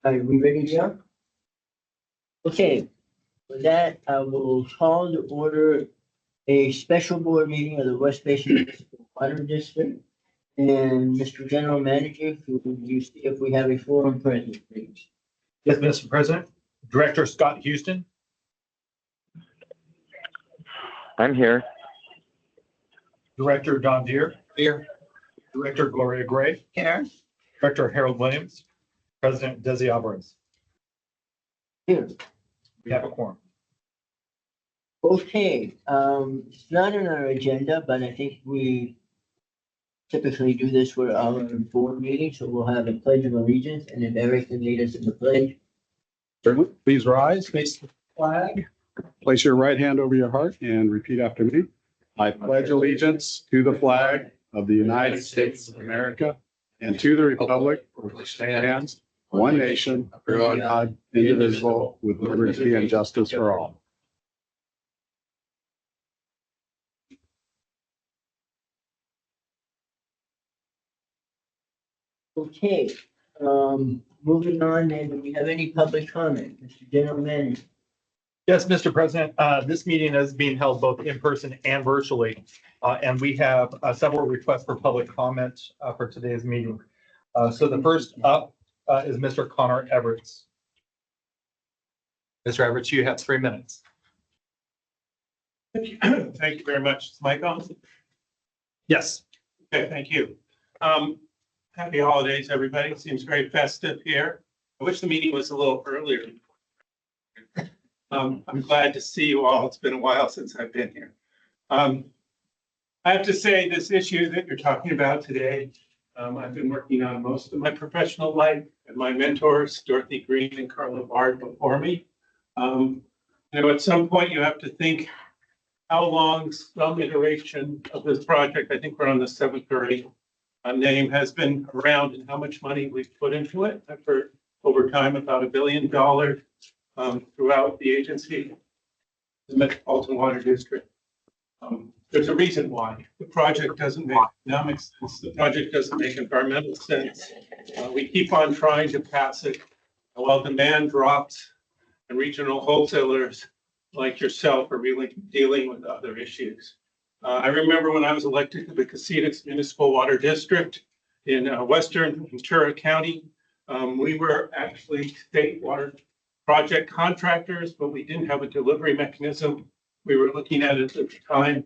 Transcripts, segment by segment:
Are we ready to go? Okay, with that, I will call to order a special board meeting of the West Basin Municipal Water District. And Mr. General Manager, could you see if we have a forum present, please? Yes, Mr. President. Director Scott Houston, I'm here. Director Don Deere. Here. Director Gloria Gray, Here. Director Harold Williams, President Desi Alvarez. Here. We have a quorum. Okay, it's not on our agenda, but I think we typically do this for our board meeting, so we'll have a pledge of allegiance, and if Eric can lead us in the pledge. Please rise, face the flag. Place your right hand over your heart and repeat after me. I pledge allegiance to the flag of the United States of America and to the republic for which stands one nation, under God, indivisible, with liberty and justice for all. Okay, moving on, then, do we have any public comment, Mr. General Manager? Yes, Mr. President, this meeting is being held both in person and virtually. And we have several requests for public comment for today's meeting. So the first up is Mr. Connor Everts. Mr. Everts, you have 3 minutes. Thank you very much. Is Mike on? Yes. Okay, thank you. Happy holidays, everybody. Seems very festive here. I wish the meeting was a little earlier. I'm glad to see you all. It's been a while since I've been here. I have to say this issue that you're talking about today, I've been working on most of my professional life, and my mentors, Dorothy Green and Carla Bard before me. At some point you have to think how long some iteration of this project, I think we're on the 7th or 8th, name has been around and how much money we've put into it. I've heard over time about $1 billion throughout the agency, the Metropolitan Water District. There's a reason why. The project doesn't make economic sense. The project doesn't make environmental sense. We keep on trying to pass it while demand drops and regional wholesalers like yourself are really dealing with other issues. I remember when I was elected to the Casitas Municipal Water District in Western Ventura County. We were actually state water project contractors, but we didn't have a delivery mechanism. We were looking at it at the time.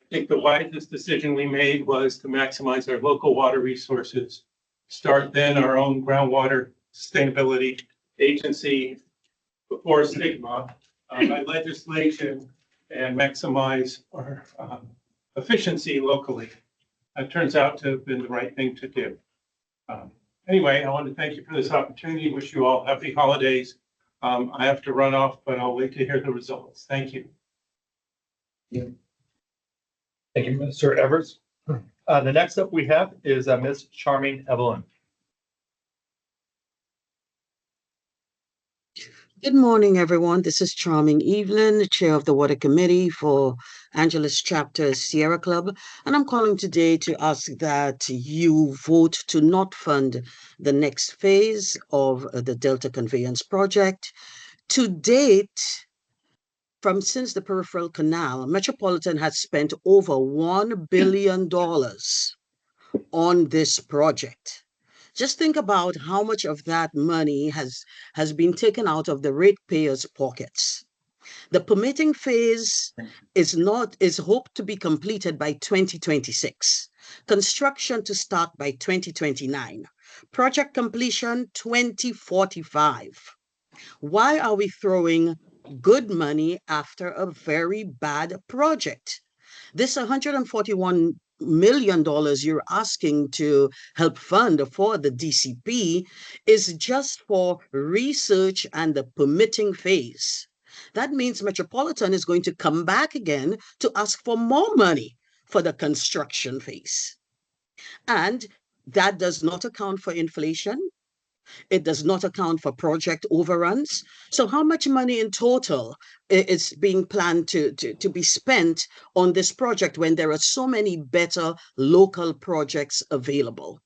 I think the wisest decision we made was to maximize our local water resources, start then our own groundwater sustainability agency before STIGMA by legislation and maximize our efficiency locally. That turns out to have been the right thing to do. Anyway, I want to thank you for this opportunity. Wish you all happy holidays. I have to run off, but I'll wait to hear the results. Thank you. Thank you, Mr. Everts. The next up we have is Ms. Charming Evelyn. Good morning, everyone. This is Charming Evelyn, the chair of the Water Committee for Angeles Chapter Sierra Club. And I'm calling today to ask that you vote to not fund the next phase of the Delta Conveyance Project. To date, since the Peripheral Canal, Metropolitan has spent over $1 billion on this project. Just think about how much of that money has been taken out of the ratepayers' pockets. The permitting phase is hoped to be completed by 2026. Construction to start by 2029. Project completion 2045. Why are we throwing good money after a very bad project? This $141 million you're asking to help fund for the DCP is just for research and the permitting phase. That means Metropolitan is going to come back again to ask for more money for the construction phase. And that does not account for inflation. It does not account for project overruns. So how much money in total is being planned to be spent on this project when there are so many better local projects available?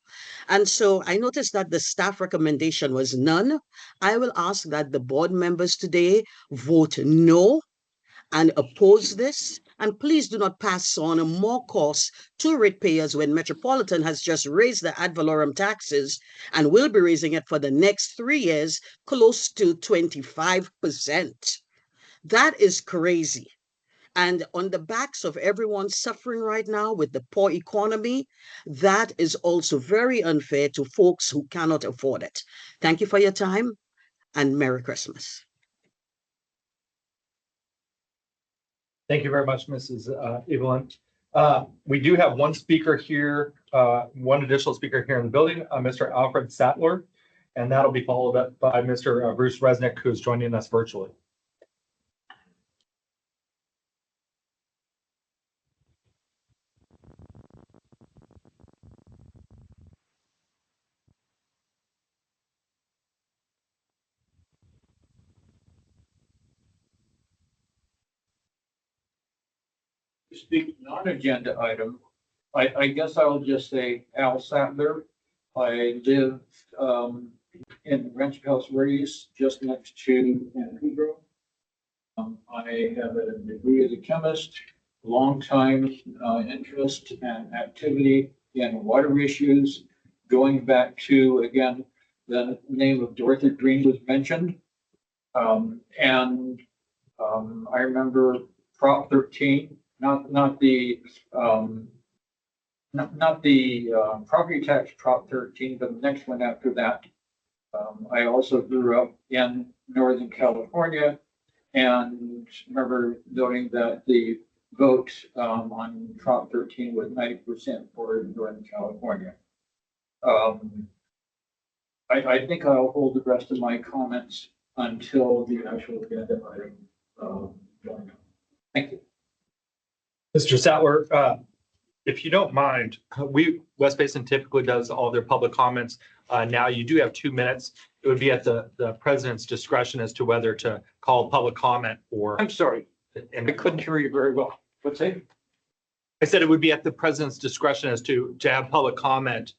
And so I noticed that the staff recommendation was none. I will ask that the board members today vote no and oppose this. And please do not pass on more costs to ratepayers when Metropolitan has just raised the ad valorem taxes and will be raising it for the next 3 years, close to 25%. That is crazy. And on the backs of everyone suffering right now with the poor economy, that is also very unfair to folks who cannot afford it. Thank you for your time and Merry Christmas. Thank you very much, Mrs. Evelyn. We do have one speaker here, one additional speaker here in the building, Mr. Alfred Sattler, and that'll be followed up by Mr. Bruce Resnick, who's joining us virtually. Speak non-agenda item, I guess I'll just say Al Sattler. I live in Ranch House Race, just next to Vancouver. I have a degree as a chemist, long-time interest and activity in water issues, going back to, again, the name of Dorothy Green was mentioned. I remember Prop 13. Not the property tax Prop 13, but the next one after that. I also grew up in Northern California and remember noting that the vote on Prop 13 was 90% for Northern California. I think I'll hold the rest of my comments until the actual agenda item. Thank you. Mr. Sattler, if you don't mind, West Basin typically does all their public comments. Now you do have 2 minutes. It would be at the president's discretion as to whether to call public comment or. I'm sorry, And I couldn't hear you very well. What's that? I said it would be at the president's discretion as to have public comment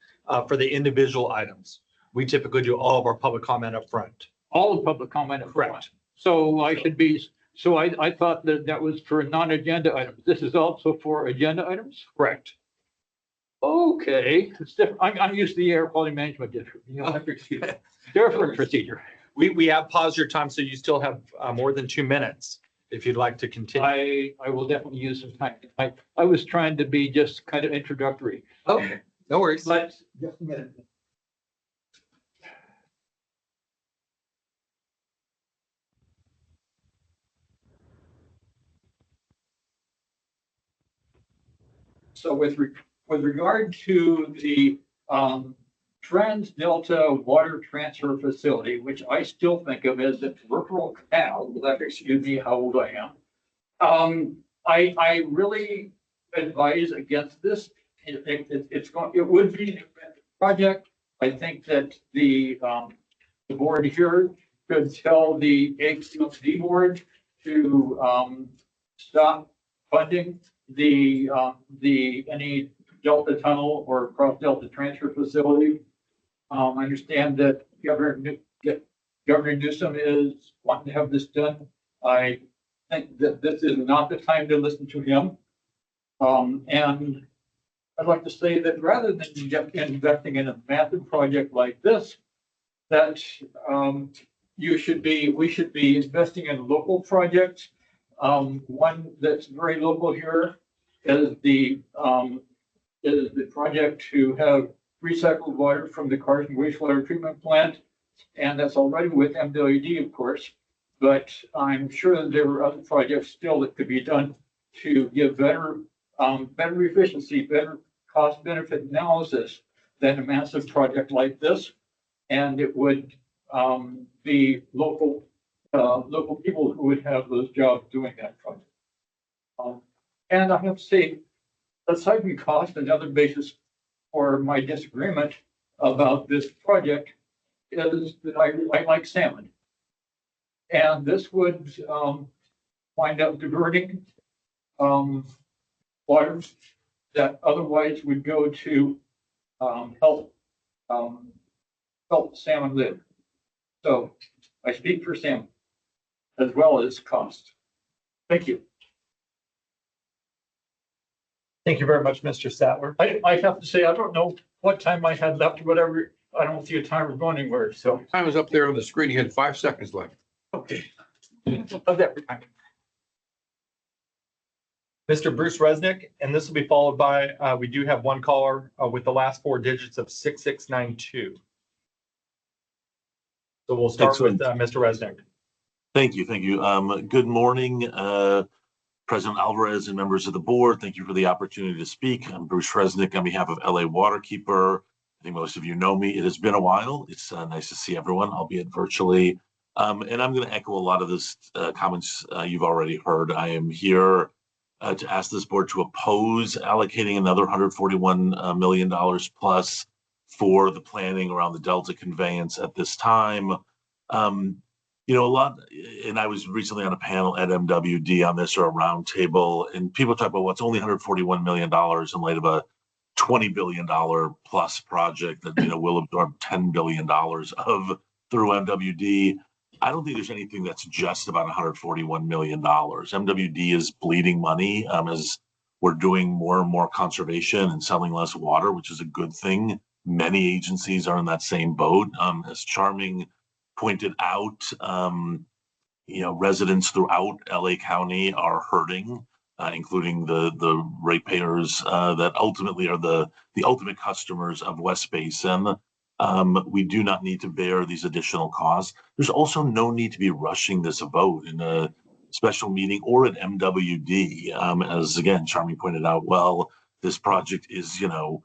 for the individual items. We typically do all of our public comment up front. All the public comment. Correct. So I should be, so I thought that was for non-agenda items. This is also for agenda items? Correct. Okay, it's different. I'm used to the air quality management district. You know, different procedure. We have paused your time, so you still have more than 2 minutes if you'd like to continue. I will definitely use some time. I was trying to be just kind of introductory. Okay, no worries. But just a minute. So with regard to the Trans Delta Water Transfer Facility, which I still think of as a peripheral canal, you'll have to excuse me how old I am. I really advise against this. It would be an expensive project. I think that the board here could tell the HCD board to stop funding any Delta tunnel or cross Delta transfer facility. I understand that Governor Newsom is wanting to have this done. I think that this is not the time to listen to him. And I'd like to say that rather than investing in a massive project like this, that we should be investing in local projects. One that's very local here is the project to have recycled water from the Carson wastewater treatment plant. And that's already with MWD, of course, but I'm sure that there are other projects still that could be done to give better efficiency, better cost benefit analysis than a massive project like this. And it would be local people who would have those jobs doing that project. And I have to say, aside from cost, another basis for my disagreement about this project is that I like salmon. And this would wind up diverting water that otherwise would go to help felt salmon live. So I speak for salmon as well as cost. Thank you. Thank you very much, Mr. Statler. I have to say, I don't know what time I had left, whatever. I don't see a timer going anywhere, so, Time is up there on the screen. You had 5 seconds left. okay. Of every time. Mr. Bruce Resnick, and this will be followed by, we do have one caller with the last 4 digits of 6692. So we'll start with Mr. Resnick. Thank you. Thank you. Good morning, President Alvarez and members of the board. Thank you for the opportunity to speak. I'm Bruce Resnick on behalf of LA Waterkeeper. I think most of you know me. It has been a while. It's nice to see everyone, albeit virtually. And I'm going to echo a lot of this comments you've already heard. I am here to ask this board to oppose allocating another $141 million plus for the planning around the Delta conveyance at this time. You know, a lot, and I was recently on a panel at MWD on this, or a roundtable, and people talk about what's only $141 million in light of a $20 billion plus project that, you know, will absorb $10 billion of through MWD. I don't think there's anything that's just about $141 million. MWD is bleeding money as we're doing more and more conservation and selling less water, which is a good thing. Many agencies are in that same boat. As Charming pointed out, you know, residents throughout LA County are hurting, including the ratepayers that ultimately are the ultimate customers of West Basin. We do not need to bear these additional costs. There's also no need to be rushing this vote in a special meeting or at MWD. As again, Charming pointed out, well, this project is, you know,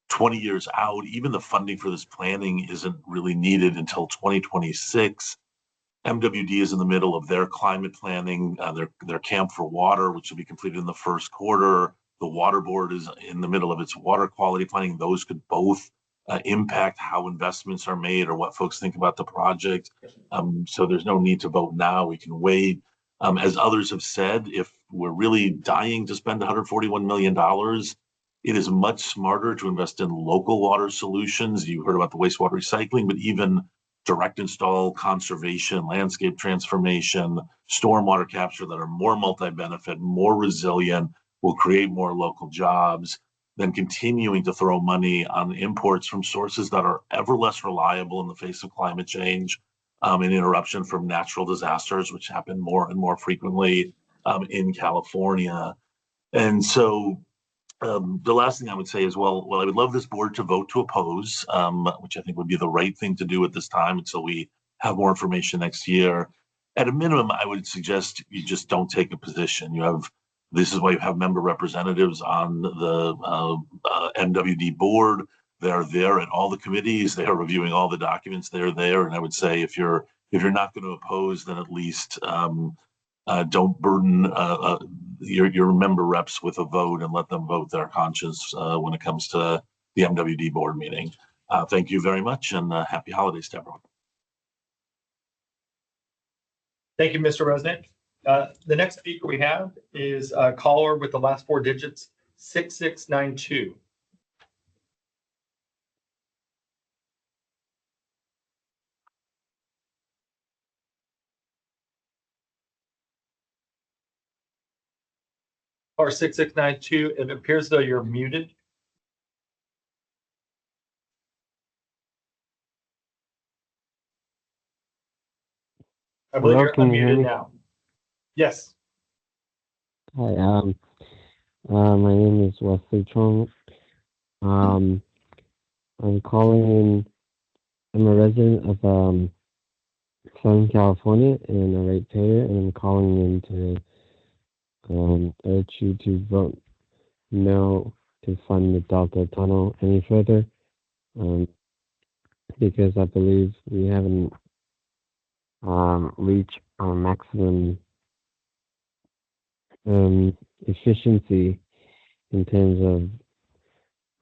20 years out. Even the funding for this planning isn't really needed until 2026. MWD is in the middle of their climate planning, their Camp for Water, which will be completed in the first quarter. The Water Board is in the middle of its water quality planning. Those could both impact how investments are made or what folks think about the project. So there's no need to vote now. We can wait. As others have said, if we're really dying to spend $141 million, it is much smarter to invest in local water solutions. You heard about the wastewater recycling, but even direct install conservation, landscape transformation, stormwater capture that are more multi-benefit, more resilient, will create more local jobs than continuing to throw money on imports from sources that are ever less reliable in the face of climate change and interruption from natural disasters, which happen more and more frequently in California. And so the last thing I would say is, well, I would love this board to vote to oppose, which I think would be the right thing to do at this time until we have more information next year. At a minimum, I would suggest you just don't take a position. This is why you have member representatives on the MWD board. They're there at all the committees. They are reviewing all the documents. They're there. And I would say if you're not going to oppose, then at least don't burden your member reps with a vote and let them vote their conscience when it comes to the MWD board meeting. Thank you very much, and happy holidays to everyone. Thank you, Mr. Resnick. The next speaker we have is a caller with the last 4 digits, 6692. Or 6692, it appears though you're muted. I believe Hello, you're can you hear unmuted me? now. Yes. Hi, my name is Wesley Chong. I'm calling in. I'm a resident of Southern California and a ratepayer, and I'm calling in to urge you to vote no to fund the Delta Tunnel any further, because I believe we haven't reached our maximum efficiency in terms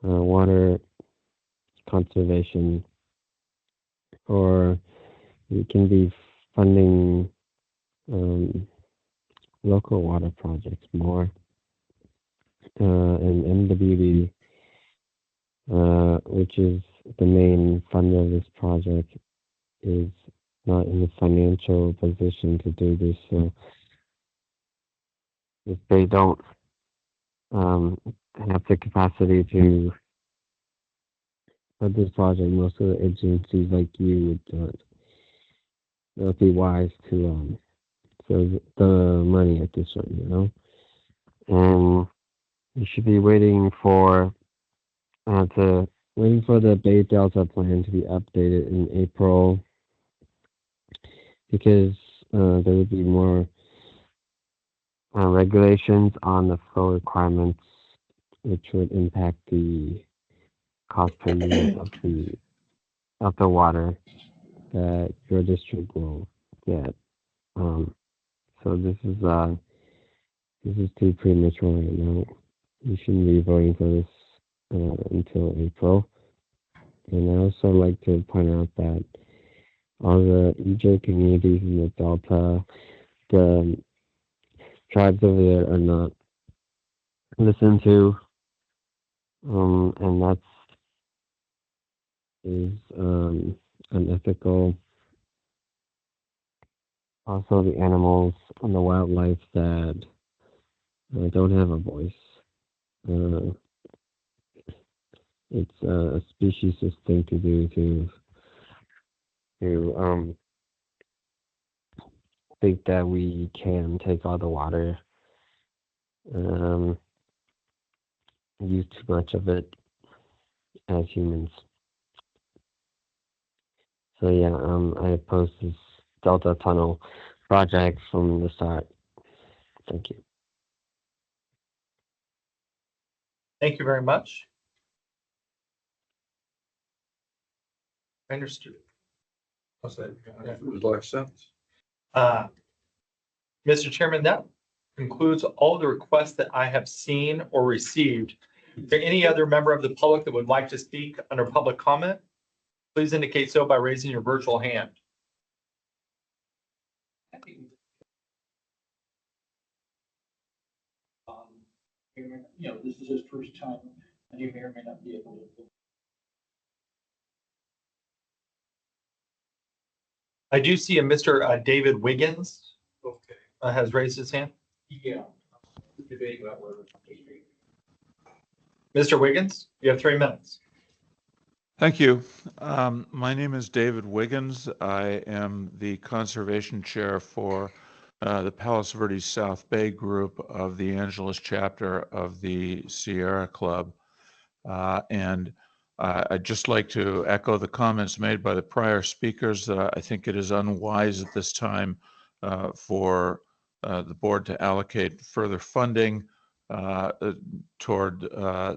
of water conservation, or we can be funding local water projects more. And MWD, which is the main funder of this project is not in the financial position to do this. So if they don't have the capacity to fund this project, most of the agencies like you would it would be wise to save the money at this rate, you know. And you should be waiting for the Bay Delta plan to be updated in April, because there would be more regulations on the flow requirements, which would impact the cost per unit of the water that your district will get. So this is too premature right now. You shouldn't be voting for this until April. And I also like to point out that all the EJ communities in the Delta, the tribes over there are not listened to, and is unethical. Also, the animals and the wildlife that don't have a voice. It's a speciesist thing to do to think that we can take all the water, use too much of it as humans. So yeah, I oppose this Delta Tunnel project from the start. Thank you. Thank you very much. I understood. What's that? Yeah. It was last sentence. Mr. Chairman, that concludes all the requests that I have seen or received. Is there any other member of the public that would like to speak under public comment? Please indicate so by raising your virtual hand. This is his first time, and he may or may not be able to. I do see a Mr. David Wiggins has raised his hand. Yeah. Debating about whether. Mr. Wiggins, you have 3 minutes. Thank you. My name is David Wiggins. I am the conservation chair for the Palos Verdes South Bay group of the Angeles chapter of the Sierra Club. And I'd just like to echo the comments made by the prior speakers that I think it is unwise at this time for the board to allocate further funding toward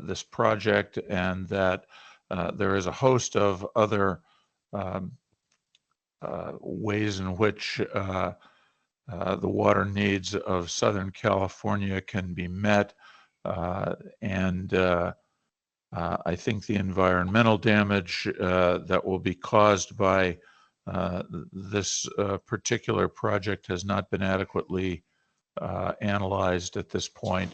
this project, and that there is a host of other ways in which the water needs of Southern California can be met. I think the environmental damage that will be caused by this particular project has not been adequately analyzed at this point.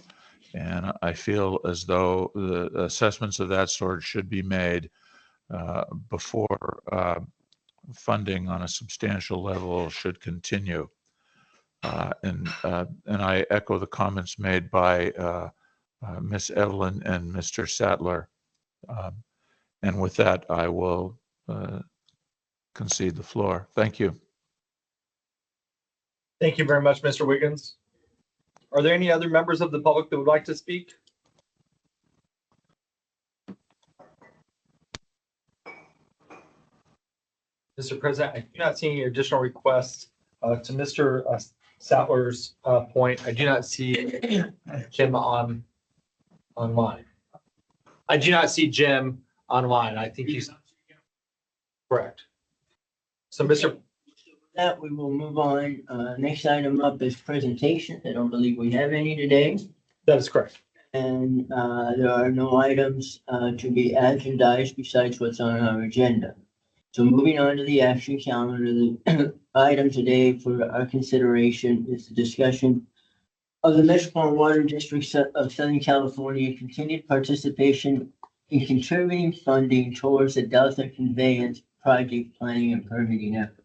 And I feel as though the assessments of that sort should be made before funding on a substantial level should continue. And I echo the comments made by Ms. Evelyn and Mr. Sattler. And with that, I will concede the floor. Thank you. Thank you very much, Mr. Wiggins. Are there any other members of the public that would like to speak? Mr. President, I do not see any additional requests. To Mr. Sattler's point, I do not see Jim online. I do not see Jim online. I think he's correct. So, Mr. That we will move on. Next item up is presentations. I don't believe we have any today. That is correct. And there are no items to be agendized besides what's on our agenda. So moving on to the action calendar, the item today for our consideration is the discussion of the Metropolitan Water District of Southern California continued participation in contributing funding towards the Delta Conveyance project planning and permitting effort.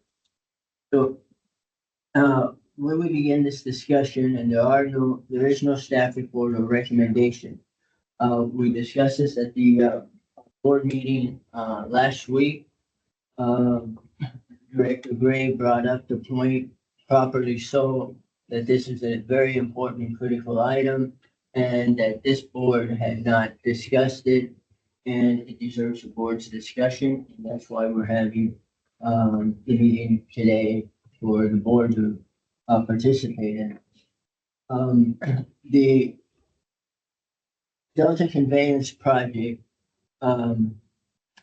So, when we begin this discussion, and there is no staff report or recommendation, we discussed this at the board meeting last week. Director Gray brought up the point, properly so, that this is a very important and critical item, and that this board had not discussed it, and it deserves the board's discussion. And that's why we're having the meeting today for the board to participate in. The Delta Conveyance Project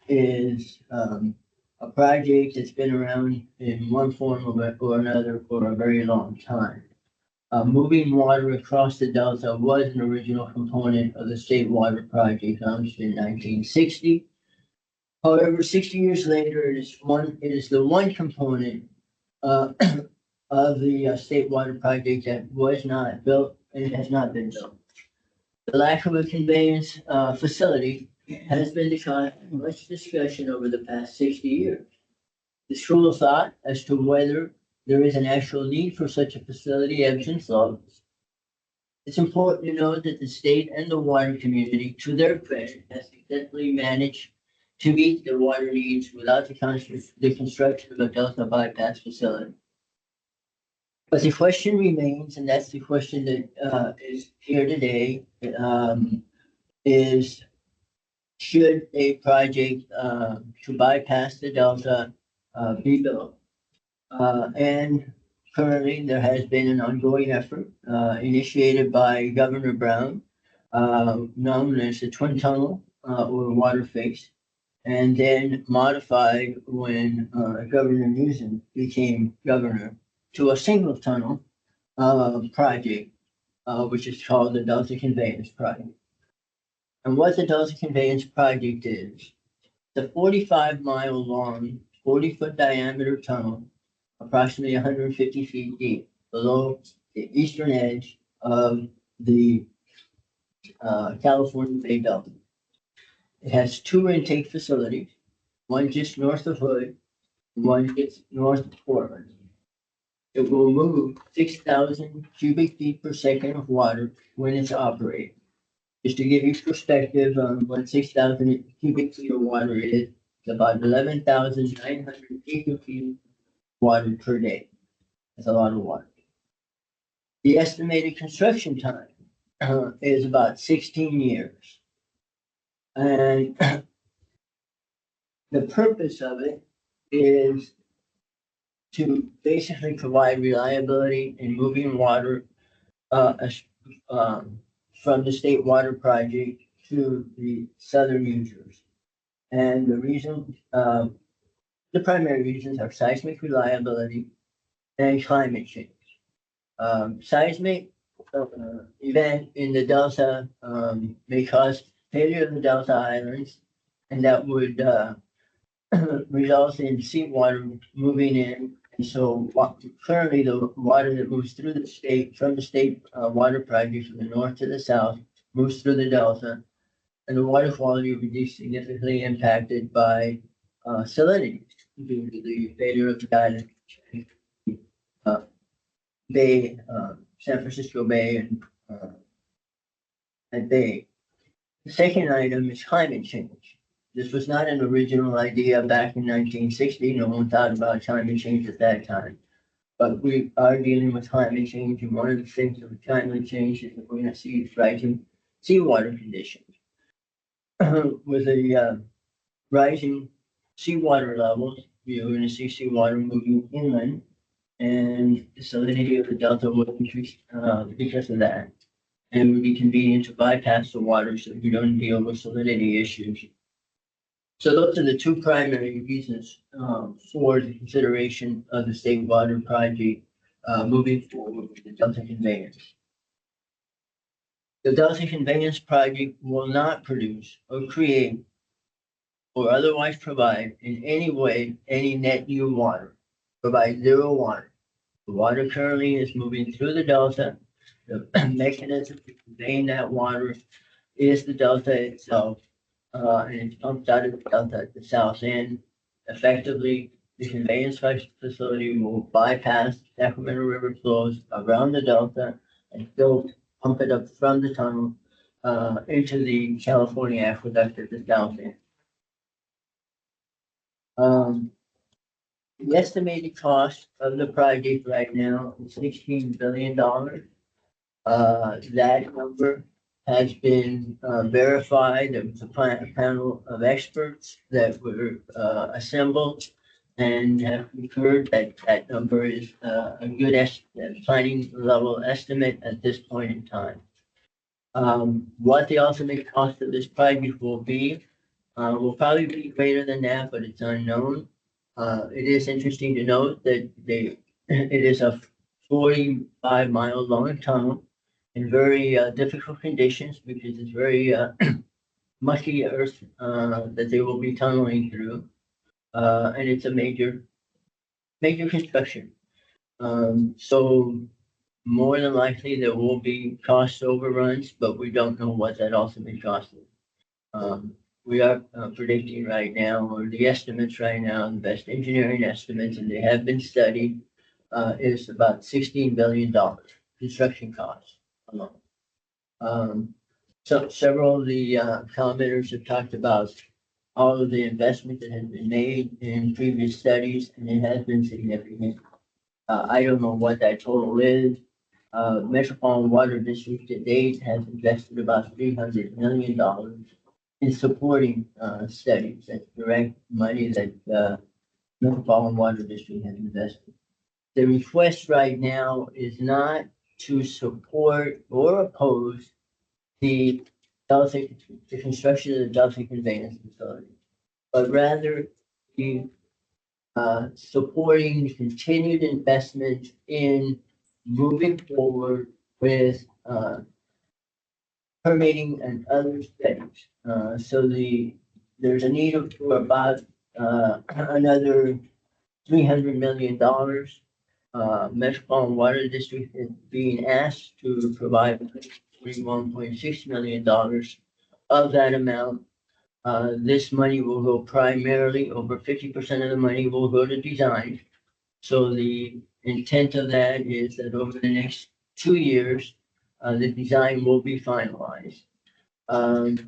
is a project that's been around in one form or another for a very long time. Moving water across the Delta was an original component of the State Water Project launched in 1960. However, 60 years later, it is the one component of the State Water Project that was not built and has not been built. The lack of a conveyance facility has been the cause of much discussion over the past 60 years. The school of thought as to whether there is an actual need for such a facility ebbs and flows. It's important to note that the state and the water community, to their credit, has successfully managed to meet their water needs without the construction of a Delta bypass facility. But the question remains, and that's the question that is here today, is should a project to bypass the Delta be built? And currently, there has been an ongoing effort initiated by Governor Brown, known as the Twin Tunnel or Water Face, and then modified when Governor Newsom became governor to a single tunnel project, which is called the Delta Conveyance Project. And what the Delta Conveyance Project is, the 45-mile long, 40-foot diameter tunnel, approximately 150 feet deep, below the eastern edge of the California Bay Delta. It has two intake facilities, one just north of Hood, one just north of Portland. It will move 6,000 cubic feet per second of water when it's operating. Just to give you perspective on what 6,000 cubic feet of water is, it's about 11,900 acre feet of water per day. That's a lot of water. The estimated construction time is about 16 years. And the purpose of it is to basically provide reliability in moving water from the State Water Project to the southern users. And the reason, the primary reasons are seismic reliability and climate change. Seismic event in the Delta may cause failure of the Delta Islands, and that would result in seawater moving in. And so currently the water that moves through the state, from the State Water Project from the north to the south, moves through the Delta, and the water quality would be significantly impacted by salinity due to the failure of the island Bay, San Francisco Bay and Bay. The second item is climate change. This was not an original idea back in 1960. No one thought about climate change at that time. But we are dealing with climate change, and one of the things with climate change is that we're going to see rising seawater conditions. With the rising seawater levels, we're going to see seawater moving inland, and the salinity of the Delta will increase because of that. And it would be convenient to bypass the water so we don't deal with salinity issues. So those are the two primary reasons for the consideration of the State Water Project moving forward with the Delta Conveyance. The Delta Conveyance Project will not produce or create or otherwise provide in any way any net new water, provide zero water. The water currently is moving through the Delta. The mechanism for conveying that water is the Delta itself. and it's pumped out of the delta at the south end. Effectively, the conveyance facility will bypass Sacramento River flows around the delta and still pump it up from the tunnel into the California aqueduct at the south end. The estimated cost of the project right now is $16 billion. That number has been verified. There was a panel of experts that were assembled and have concurred that that number is a good planning level estimate at this point in time. What the ultimate cost of this project will be will probably be greater than that, but it's unknown. It is interesting to note that it is a 45-mile long tunnel in very difficult conditions because it's very mucky earth that they will be tunneling through. And it's a major construction. So more than likely there will be cost overruns, but we don't know what that ultimate cost is. We are predicting right now, or the estimates right now, the best engineering estimates, and they have been studied, is about $16 billion construction costs alone. So several of the commenters have talked about all of the investment that has been made in previous studies, and it has been significant. I don't know what that total is. Metropolitan Water District to date has invested about $300 million in supporting studies. That's direct money that Metropolitan Water District has invested. The request right now is not to support or oppose the construction of the Delta Conveyance Facility, but rather the supporting continued investment in moving forward with permitting and other studies. So there's a need for about another $300 million. Metropolitan Water District is being asked to provide $41.6 million of that amount. This money will go primarily, over 50% of the money will go to design. So the intent of that is that over the next 2 years, the design will be finalized. The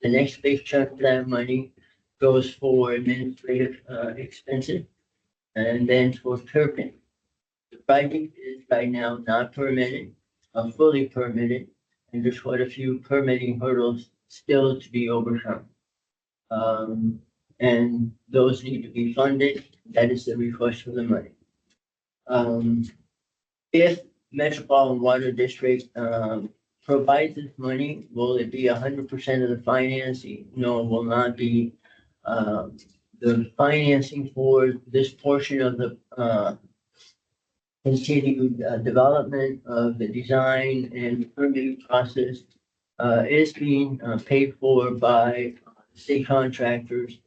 next big chunk of that money goes for administrative expenses and then for permitting. The project is right now not permitted, fully permitted, and there's quite a few permitting hurdles still to be overcome. And those need to be funded. That is the request for the money. If Metropolitan Water District provides this money, will it be 100% of the financing? No, it will not be. The financing for this portion of the continued development of the design and permitting process is being paid for by state contractors.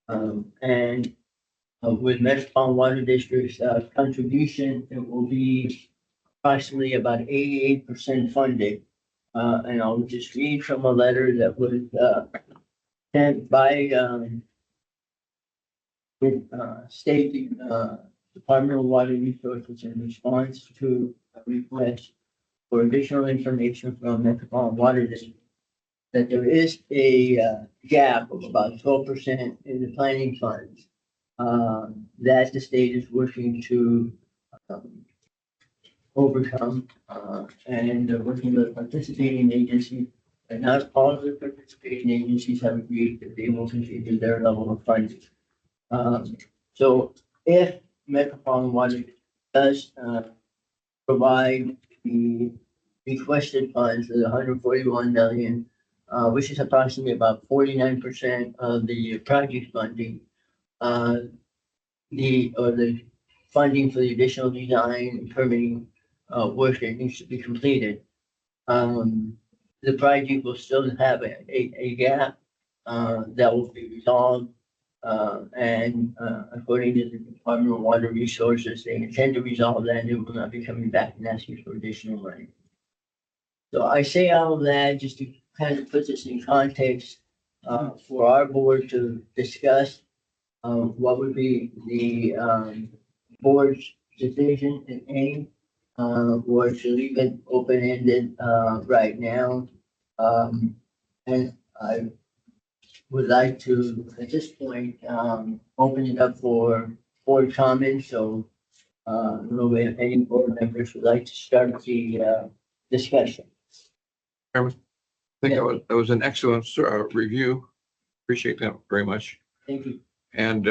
And with Metropolitan Water District's contribution, it will be approximately about 88% funded. And I'll just read from a letter that was sent by state Department of Water Resources in response to a request for additional information from Metropolitan Water District, that there is a gap of about 12% in the planning funds that the state is working to overcome, and they're working with participating agencies, and not all of the participating agencies have agreed that they will contribute their level of funding. So if Metropolitan Water does provide the requested funds of the 141 million, which is approximately about 49% of the project funding, the funding for the additional design and permitting work that needs to be completed. The project will still have a gap that will be resolved. And according to the Department of Water Resources, they intend to resolve that and they will not be coming back and asking for additional money. So I say all of that just to kind of put this in context. for our board to discuss what would be the board's decision and aim, or to leave it open-ended right now. And I would like to, at this point, open it up for board comments, so I don't know if any board members would like to start the discussion. I think that was an excellent review. Appreciate that very much. Thank you. And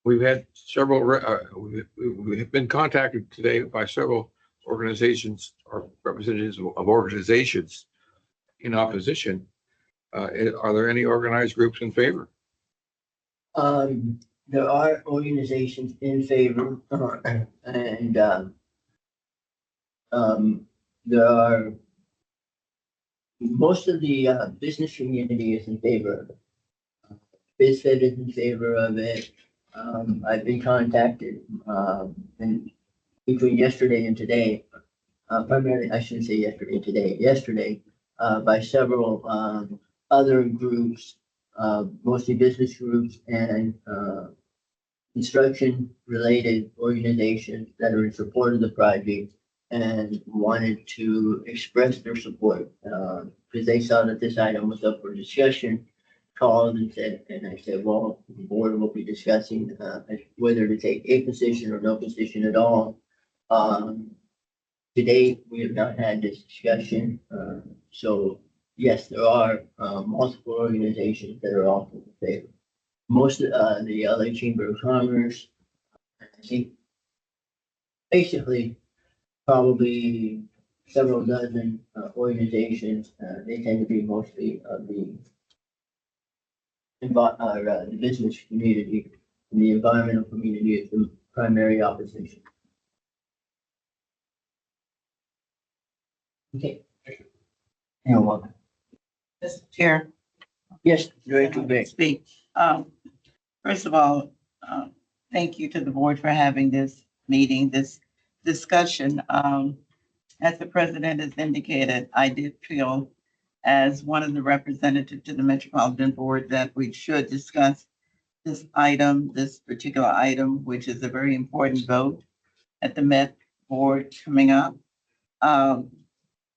we've had several, we've been contacted today by several organizations or representatives of organizations in opposition. Are there any organized groups in favor? There are organizations in favor, and there are, most of the business community is in favor of it. BizFed is in favor of it. I've been contacted, and between yesterday and today, primarily, I shouldn't say yesterday, yesterday, by several other groups, mostly business groups and construction-related organizations that are in support of the project and wanted to express their support because they saw that this item was up for discussion, called and said, and I said, well, the board will be discussing whether to take a position or no position at all. To date, we have not had this discussion. So yes, there are multiple organizations that are also in favor. Most of the LA Chamber of Commerce, I think, basically, probably several dozen organizations. They tend to be mostly of the business community, and the environmental community is the primary opposition. Okay. You're welcome. Mr. Chair. Yes, Director Beck. Speak. First of all, thank you to the board for having this meeting, this discussion. As the president has indicated, I did feel as one of the representatives to the Metropolitan Board that we should discuss this item, this particular item, which is a very important vote at the Met Board coming up.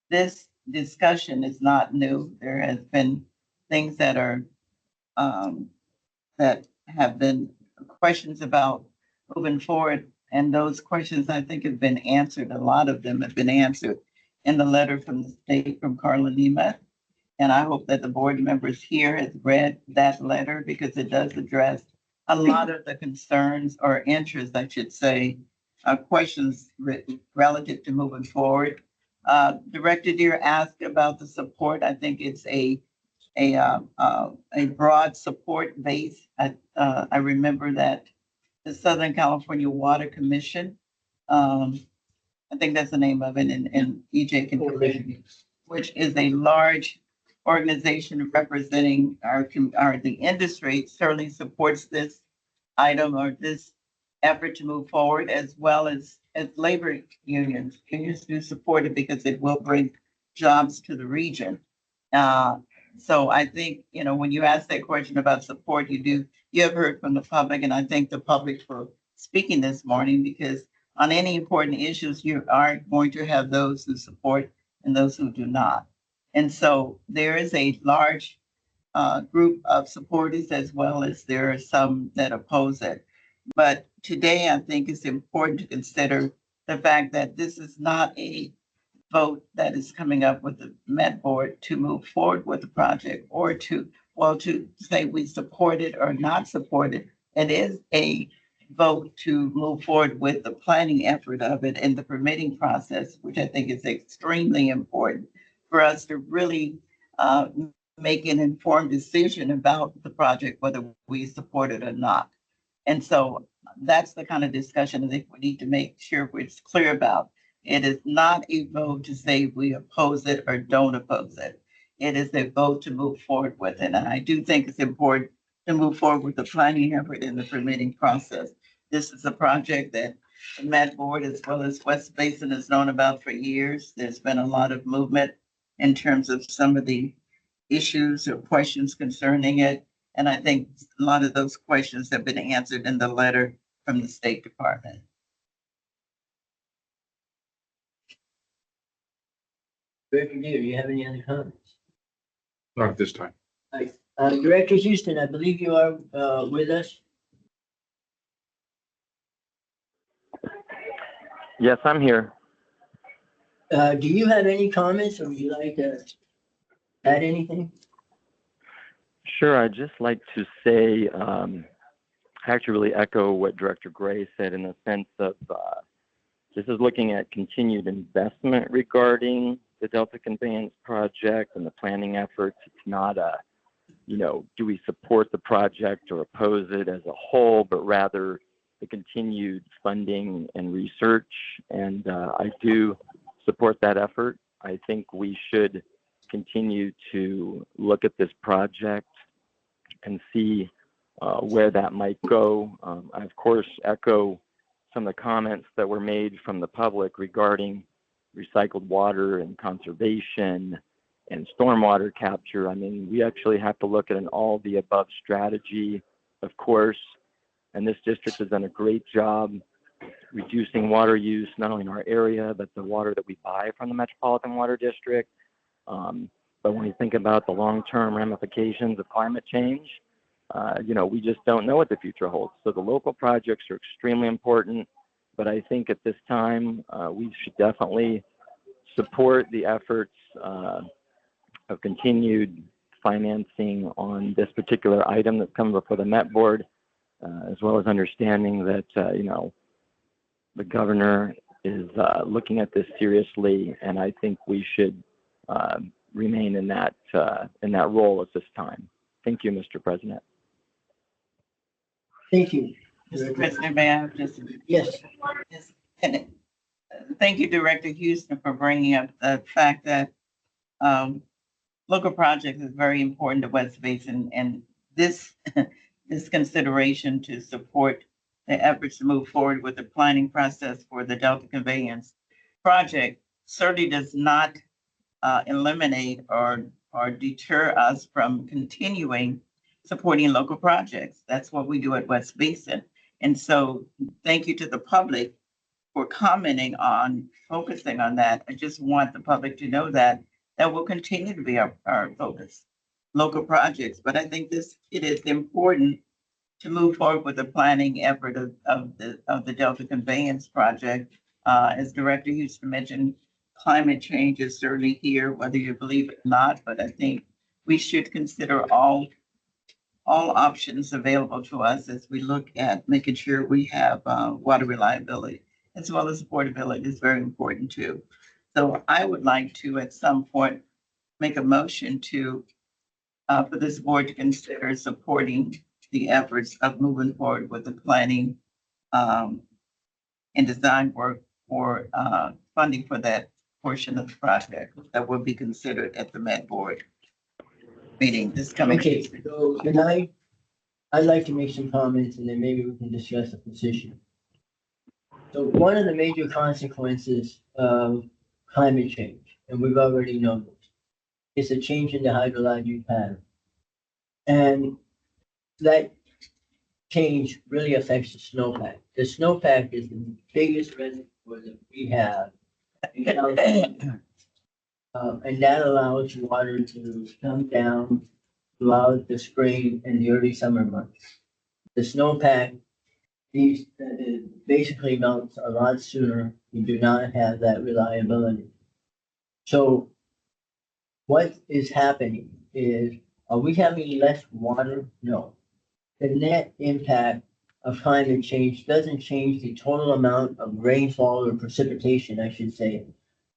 This discussion is not new. There has been things that are that have been questions about moving forward, and those questions I think have been answered. A lot of them have been answered in the letter from the state from Carla Nemeth. And I hope that the board members here has read that letter because it does address a lot of the concerns or interests, I should say, questions relative to moving forward. Director Deere asked about the support. I think it's a broad support base. I remember that the Southern California Water Commission, I think that's the name of it, and EJ can correct me, which is a large organization representing the industry, certainly supports this item or this effort to move forward, as well as labor unions. Unions do support it because it will bring jobs to the region. So I think, when you ask that question about support, you have heard from the public, and I thank the public for speaking this morning, because on any important issues, you are going to have those who support and those who do not. And so there is a large group of supporters, as well as there are some that oppose it. But today, I think it's important to consider the fact that this is not a vote that is coming up with the Met Board to move forward with the project or to say we support it or not support it. It is a vote to move forward with the planning effort of it and the permitting process, which I think is extremely important for us to really make an informed decision about the project, whether we support it or not. And so that's the kind of discussion I think we need to make sure we're clear about. It is not a vote to say we oppose it or don't oppose it. It is a vote to move forward with it. And I do think it's important to move forward with the planning effort and the permitting process. This is a project that the Met Board, as well as West Basin, has known about for years. There's been a lot of movement in terms of some of the issues or questions concerning it. And I think a lot of those questions have been answered in the letter from the State Department. Director Gear, do you have any other comments? Not at this time. Director Houston, I believe you are with us. Yes, I'm here. Do you have any comments or would you like to add anything? Sure, I'd just like to say, I actually really echo what Director Gray said in the sense of this is looking at continued investment regarding the Delta Conveyance Project and the planning efforts. It's not a, do we support the project or oppose it as a whole, but rather the continued funding and research. And I do support that effort. I think we should continue to look at this project and see where that might go. I, of course, echo some of the comments that were made from the public regarding recycled water and conservation and stormwater capture. I mean, we actually have to look at an all the above strategy, of course, and this district has done a great job reducing water use, not only in our area, but the water that we buy from the Metropolitan Water District. But when you think about the long-term ramifications of climate change, we just don't know what the future holds. So the local projects are extremely important, but I think at this time, we should definitely support the efforts of continued financing on this particular item that's come before the Met Board, as well as understanding that, the governor is looking at this seriously, and I think we should remain in that role at this time. Thank you, Mr. President. Thank you. Mr. President, may I just? Yes. And thank you, Director Houston, for bringing up the fact that local projects is very important to West Basin, and this this consideration to support the efforts to move forward with the planning process for the Delta Conveyance Project certainly does not eliminate or deter us from continuing supporting local projects. That's what we do at West Basin. And so thank you to the public for commenting on, focusing on that. I just want the public to know that that will continue to be our focus, local projects. But I think it is important to move forward with the planning effort of the Delta Conveyance Project. As Director Houston mentioned, climate change is certainly here, whether you believe it or not, but I think we should consider all options available to us as we look at making sure we have water reliability, as well as affordability is very important too. So I would like to, at some point, make a motion to for this board to consider supporting the efforts of moving forward with the planning and design work for funding for that portion of the project that will be considered at the Met Board meeting this coming. Okay, so tonight, I'd like to make some comments and then maybe we can discuss the position. So one of the major consequences of climate change, and we've already known this, is a change in the hydrologic pattern. And that change really affects the snowpack. The snowpack is the biggest reservoir that we have in California. And that allows water to come down throughout the spring and the early summer months. The snowpack, basically melts a lot sooner. We do not have that reliability. So what is happening is, are we having less water? No. The net impact of climate change doesn't change the total amount of rainfall or precipitation, I should say.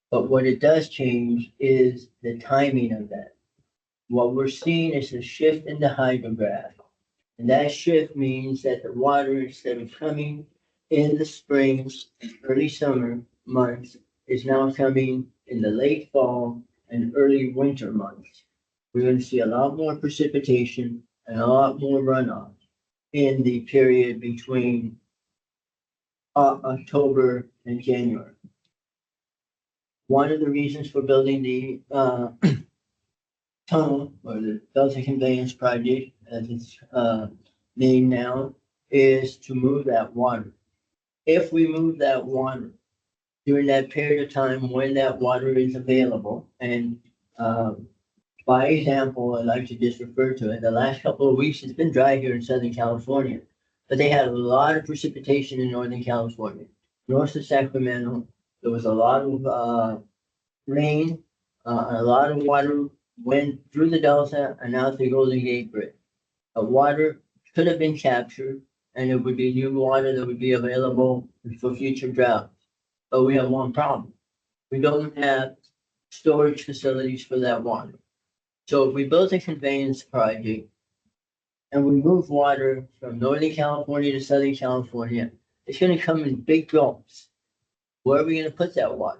But what it does change is the timing of that. What we're seeing is a shift in the hydrograph. And that shift means that the water, instead of coming in the spring, early summer months, is now coming in the late fall and early winter months. We're going to see a lot more precipitation and a lot more runoff in the period between October and January. One of the reasons for building the tunnel or the Delta Conveyance Project, as it's named now, is to move that water. If we move that water during that period of time when that water is available, and by example, I'd like to just refer to it. The last couple of weeks, it's been dry here in Southern California, but they had a lot of precipitation in Northern California. North of Sacramento, there was a lot of rain, a lot of water went through the Delta and out the Golden Gate Bridge. The water could have been captured and it would be new water that would be available for future droughts. But we have one problem. We don't have storage facilities for that water. So if we build a conveyance project and we move water from Northern California to Southern California, it's gonna come in big gulps. Where are we gonna put that water?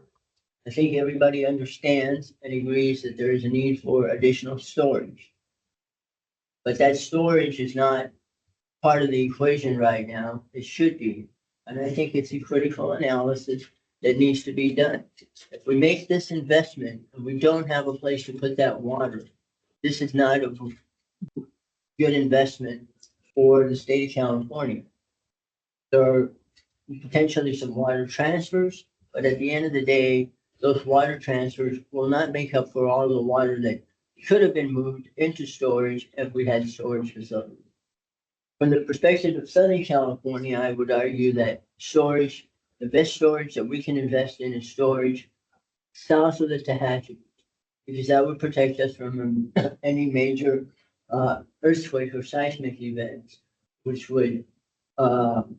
I think everybody understands and agrees that there is a need for additional storage. But that storage is not part of the equation right now. It should be. And I think it's a critical analysis that needs to be done. If we make this investment and we don't have a place to put that water, this is not a good investment for the state of California. There are potentially some water transfers, but at the end of the day, those water transfers will not make up for all the water that should have been moved into storage if we had storage facilities. From the perspective of Southern California, I would argue that storage, the best storage that we can invest in is storage south of the Tehachapi, because that would protect us from any major earthquake or seismic events, which would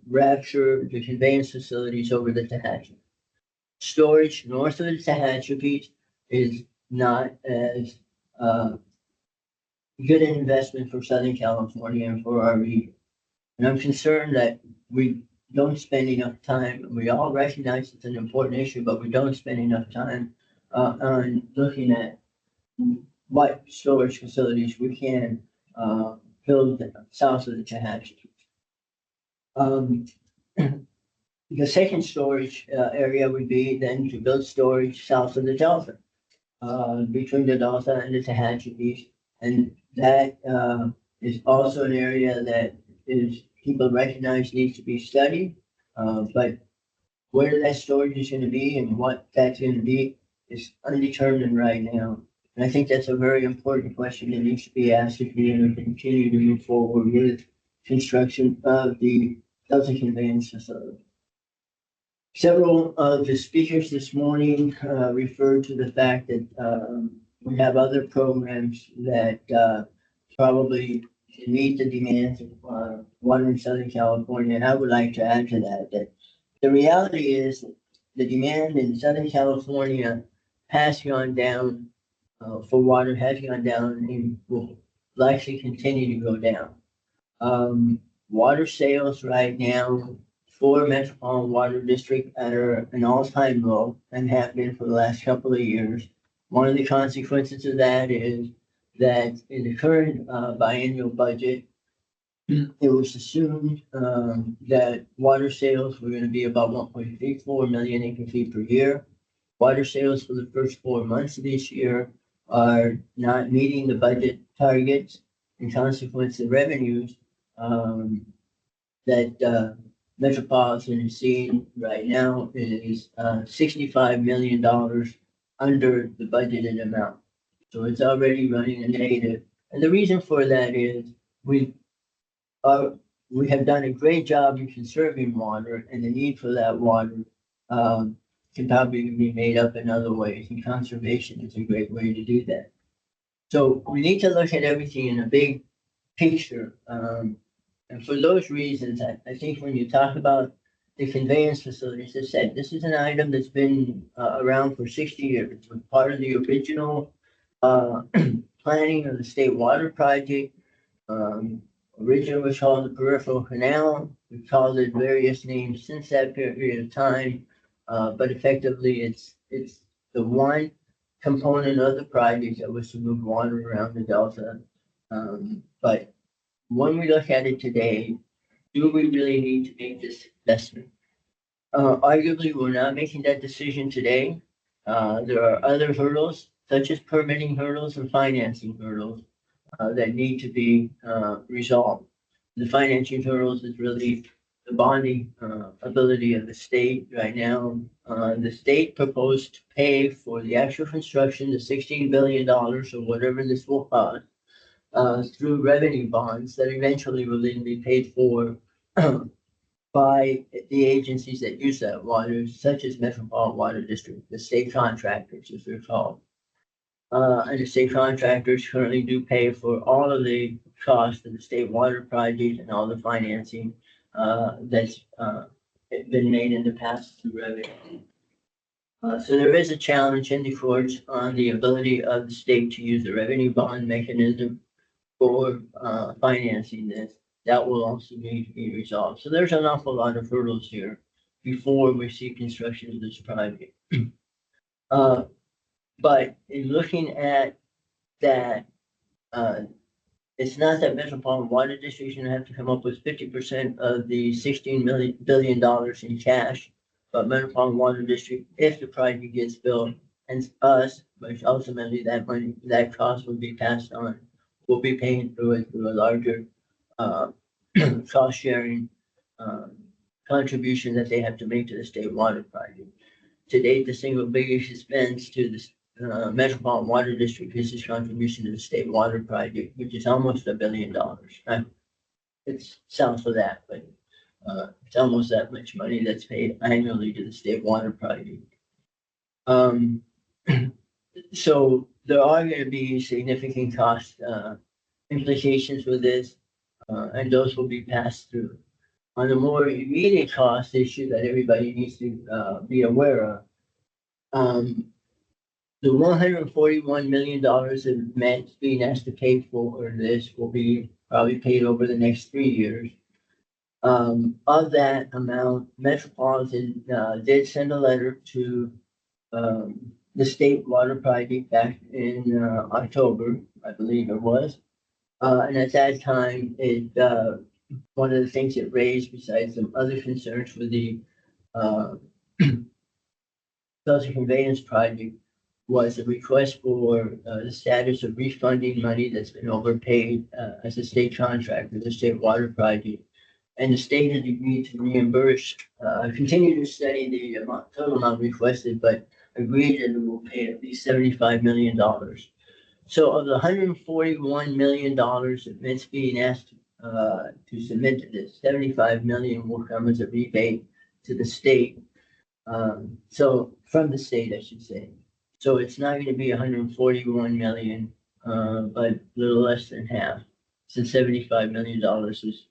rapture the conveyance facilities over the Tehachapi. Storage north of the Tehachapi is not as good an investment for Southern California and for our region. And I'm concerned that we don't spend enough time. We all recognize it's an important issue, but we don't spend enough time on looking at what storage facilities we can build south of the Tehachapi. The second storage area would be then to build storage south of the Delta, between the Delta and the Tehachapi. And that is also an area that is people recognize needs to be studied. But where that storage is going to be and what that's going to be is undetermined right now. And I think that's a very important question that needs to be asked if we're going to continue to move forward with construction of the Delta Conveyance Facility. Several of the speakers this morning referred to the fact that we have other programs that probably meet the demands of water in Southern California. And I would like to add to that, that the reality is that the demand in Southern California has gone down for water, has gone down and will likely continue to go down. Water sales right now for Metropolitan Water District are an all-time low and have been for the last couple of years. One of the consequences of that is that in the current biennial budget, it was assumed that water sales were going to be about 1.34 million acre feet per year. Water sales for the first 4 months of this year are not meeting the budget targets. In consequence, the revenues that Metropolitan is seeing right now is $65 million under the budgeted amount. So it's already running a negative. And the reason for that is we have done a great job in conserving water, and the need for that water can probably be made up in other ways, and conservation is a great way to do that. So we need to look at everything in a big picture. And for those reasons, I think when you talk about the conveyance facilities, as I said, this is an item that's been around for 60 years. It was part of the original planning of the State Water Project. Originally was called the Peripheral Canal. We've called it various names since that period of time. But effectively, it's the one component of the project that was to move water around the Delta. But when we look at it today, do we really need to make this investment? Arguably, we're not making that decision today. There are other hurdles such as permitting hurdles and financing hurdles that need to be resolved. The financing hurdles is really the bonding ability of the state right now. The state proposed to pay for the actual construction, the $16 billion or whatever this will cost, through revenue bonds that eventually will then be paid for by the agencies that use that water, such as Metropolitan Water District, the state contractors, as they're called. And the state contractors currently do pay for all of the costs of the state water project and all the financing that's been made in the past through revenue. So there is a challenge in the courts on the ability of the state to use the revenue bond mechanism for financing this. That will also need to be resolved. So there's an awful lot of hurdles here before we see construction of this project. But in looking at that, it's not that Metropolitan Water District is going to have to come up with 50% of the $16 billion in cash, but Metropolitan Water District, if the project gets built, and us, but ultimately that money, that cost will be passed on, will be paying through it through a larger cost sharing contribution that they have to make to the state water project. To date, the single biggest expense to the Metropolitan Water District is his contribution to the state water project, which is almost $1 billion. It's south of that, but it's almost that much money that's paid annually to the state water project. So there are going to be significant cost implications with this, and those will be passed through. On the more immediate cost issue that everybody needs to be aware of, the $141 million that Met's being asked to pay for this will be probably paid over the next 3 years. Of that amount, Metropolitan did send a letter to the state water project back in October, I believe it was. And at that time, one of the things it raised, besides some other concerns with the Delta Conveyance Project, was a request for the status of refunding money that's been overpaid as a state contractor, the state water project. And the state has agreed to reimburse, continue to study the total amount requested, but agreed that it will pay at least $75 million. So of the $141 million that Met's being asked to submit to this, $75 million will come as a rebate to the state. So from the state, I should say. So it's not going to be 141 million, but a little less than half. So $75 million is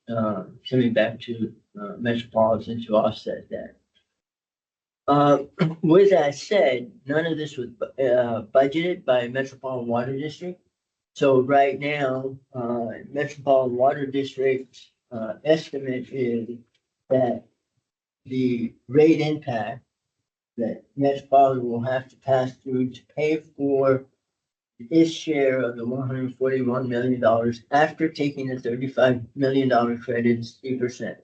coming back to Metropolitan to offset that. With that said, none of this was budgeted by Metropolitan Water District. So right now, Metropolitan Water District's estimate is that the rate impact that Metropolitan will have to pass through to pay for its share of the $141 million after taking the $35 million credit is 3%.